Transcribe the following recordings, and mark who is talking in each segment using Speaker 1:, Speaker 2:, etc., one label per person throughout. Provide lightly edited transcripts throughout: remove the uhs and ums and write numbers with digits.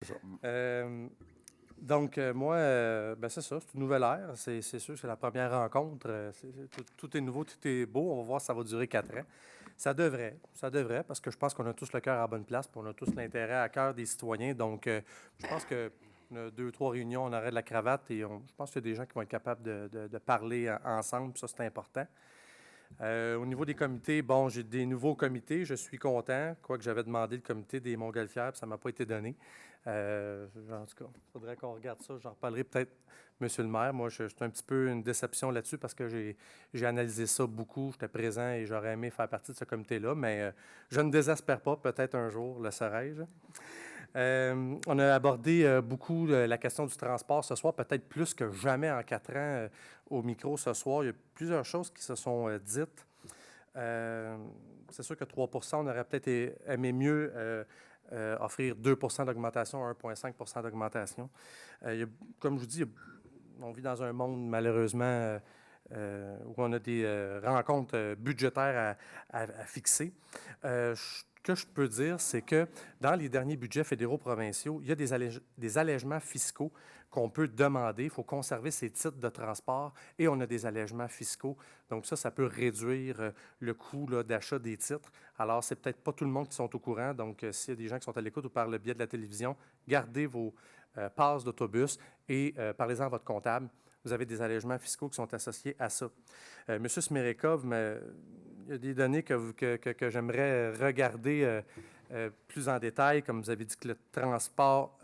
Speaker 1: C'est ça.
Speaker 2: Donc, moi, ben c'est ça, c'est une nouvelle ère. C'est sûr, c'est la première rencontre. Tout est nouveau, tout est beau. On va voir si ça va durer 4 ans. Ça devrait, parce que je pense qu'on a tous le cœur à la bonne place, puis on a tous l'intérêt à cœur des citoyens. Donc, je pense que 2, 3 réunions, on aurait de la cravate et je pense qu'il y a des gens qui vont être capables de parler ensemble, puis ça, c'est important. Au niveau des comités, bon, j'ai des nouveaux comités, je suis content, quoique j'avais demandé le comité des Montgolfières, puis ça ne m'a pas été donné. En tout cas, il faudrait qu'on regarde ça, j'en reparlerai peut-être, Monsieur le maire. Moi, je suis un petit peu une déception là-dessus parce que j'ai analysé ça beaucoup, j'étais présent et j'aurais aimé faire partie de ce comité-là, mais je ne désespère pas, peut-être un jour le serai-je. On a abordé beaucoup la question du transport ce soir, peut-être plus que jamais en 4 ans au micro ce soir. Il y a plusieurs choses qui se sont dites. C'est sûr que 3 on aurait peut-être aimé mieux offrir 2 d'augmentation, 1,5 d'augmentation. Comme je vous dis, on vit dans un monde malheureusement où on a des rencontres budgétaires à fixer. Ce que je peux dire, c'est que dans les derniers budgets fédéraux provinciaux, il y a des allègements fiscaux qu'on peut demander. Il faut conserver ces titres de transport et on a des allègements fiscaux. Donc ça peut réduire le coût d'achat des titres. Alors, c'est peut-être pas tout le monde qui sont au courant. Donc, s'il y a des gens qui sont à l'écoute ou par le biais de la télévision, gardez vos passes d'autobus et parlez-en à votre comptable. Vous avez des allègements fiscaux qui sont associés à ça. Monsieur Smerekov, il y a des données que j'aimerais regarder plus en détail, comme vous avez dit que le transport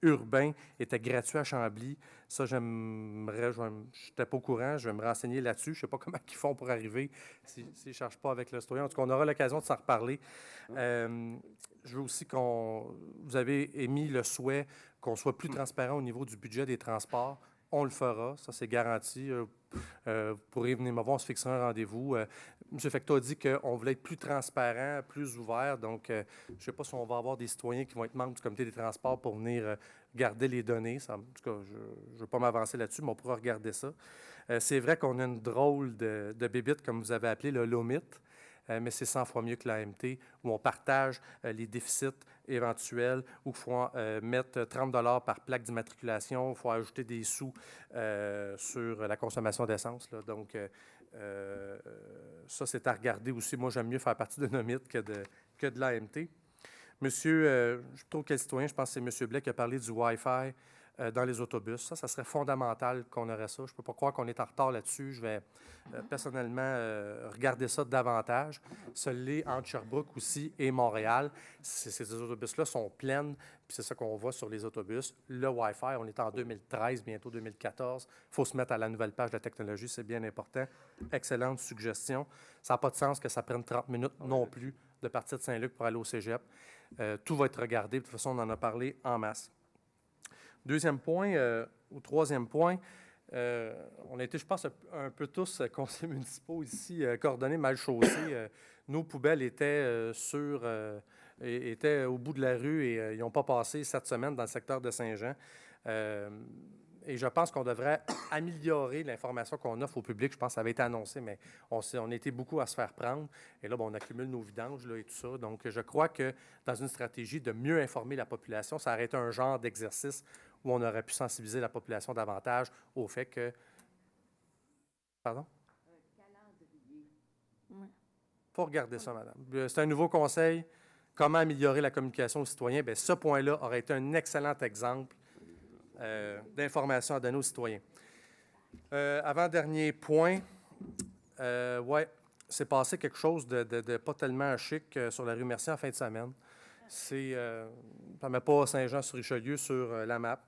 Speaker 2: urbain était gratuit à Chambly. Ça, je n'étais pas au courant, je vais me renseigner là-dessus. Je ne sais pas comment ils font pour arriver s'ils ne cherchent pas avec le citoyen. En tout cas, on aura l'occasion de s'en reparler. Je veux aussi vous avez émis le souhait qu'on soit plus transparent au niveau du budget des transports. On le fera, ça c'est garanti. Vous pourrez venir me voir, on se fixera un rendez-vous. M. Fecteau a dit qu'on voulait être plus transparent, plus ouvert. Donc, je ne sais pas si on va avoir des citoyens qui vont être membres du comité des transports pour venir garder les données. Ça, en tout cas, je ne veux pas m'avancer là-dessus, mais on pourra regarder ça. C'est vrai qu'on a une drôle de bébite, comme vous avez appelé, le LOMIT. Mais c'est 100 fois mieux que l'AMT, où on partage les déficits éventuels, où il faut mettre 30 $ par plaque d'immatriculation, il faut ajouter des sous sur la consommation d'essence. Donc, ça, c'est à regarder aussi. Moi, j'aime mieux faire partie de NOMIT que de l'AMT. Monsieur, je trouve quel citoyen, je pense que c'est M. Blais qui a parlé du Wi-Fi dans les autobus. Ça serait fondamental qu'on aurait ça. Je ne peux pas croire qu'on est en retard là-dessus. Je vais personnellement regarder ça davantage. Ça l'est entre Sherbrooke aussi et Montréal. Ces autobus-là sont pleines, puis c'est ça qu'on voit sur les autobus. Le Wi-Fi, on est en 2013, bientôt 2014. Il faut se mettre à la nouvelle page de la technologie, c'est bien important. Excellente suggestion. Ça n'a pas de sens que ça prenne 30 minutes non plus de partir de Saint-Luc pour aller au cégep. Tout va être regardé. De toute façon, on en a parlé en masse. Deuxième point, ou troisième point, on a été, je pense, un peu tous conseillers municipaux ici, coordonnés, mal chaussés. Nos poubelles étaient étaient au bout de la rue et ils n'ont pas passé cette semaine dans le secteur de Saint-Jean. Et je pense qu'on devrait améliorer l'information qu'on offre au public. Je pense que ça avait été annoncé, mais on a été beaucoup à se faire prendre. Et là, on accumule nos vidanges et tout ça. Donc, je crois que dans une stratégie de mieux informer la population, ça aurait été un genre d'exercice où on aurait pu sensibiliser la population davantage au fait que... Pardon?
Speaker 3: Calendrier.
Speaker 2: Il faut regarder ça, madame. C'est un nouveau conseil. Comment améliorer la communication aux citoyens? Bien, ce point-là aurait été un excellent exemple d'information à donner aux citoyens. Avant-dernier point, ouais, c'est passé quelque chose de pas tellement chic sur la rue Mercier en fin de semaine. Ça ne met pas Saint-Jean-sur-Richelieu sur la map,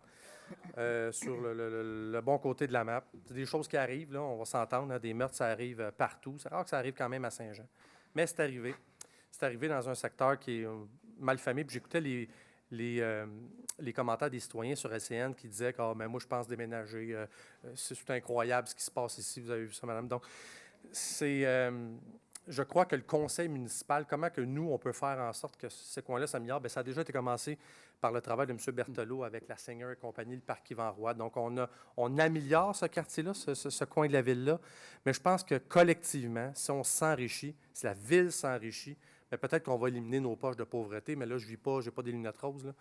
Speaker 2: sur le bon côté de la map. C'est des choses qui arrivent, là, on va s'entendre, hein, des meurtres, ça arrive partout. C'est rare que ça arrive quand même à Saint-Jean. Mais c'est arrivé. C'est arrivé dans un secteur qui est mal famé. Puis j'écoutais les commentaires des citoyens sur LCN qui disaient que moi, je pense déménager. C'est incroyable ce qui se passe ici. Vous avez vu ça, madame. Donc, je crois que le conseil municipal, comment que nous, on peut faire en sorte que ces coins-là s'améliorent? Bien, ça a déjà été commencé par le travail de M. Berthelot avec la Seigneur et compagnie, le parc Yvan Roy. Donc, on améliore ce quartier-là, ce coin de la ville-là. Mais je pense que collectivement, si on s'enrichit, si la ville s'enrichit, peut-être qu'on va éliminer nos poches de pauvreté, mais là, je ne vis pas, je n'ai pas des lunettes roses, là.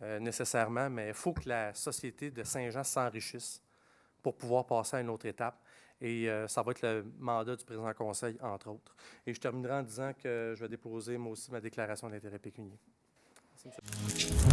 Speaker 2: nécessairement, mais il faut que la société de Saint-Jean s'enrichisse pour pouvoir passer à une autre étape. Et ça va être le mandat du président conseil, entre autres. Et je terminerai en disant que je vais déposer, moi aussi, ma déclaration d'intérêt pécunier. Merci, M.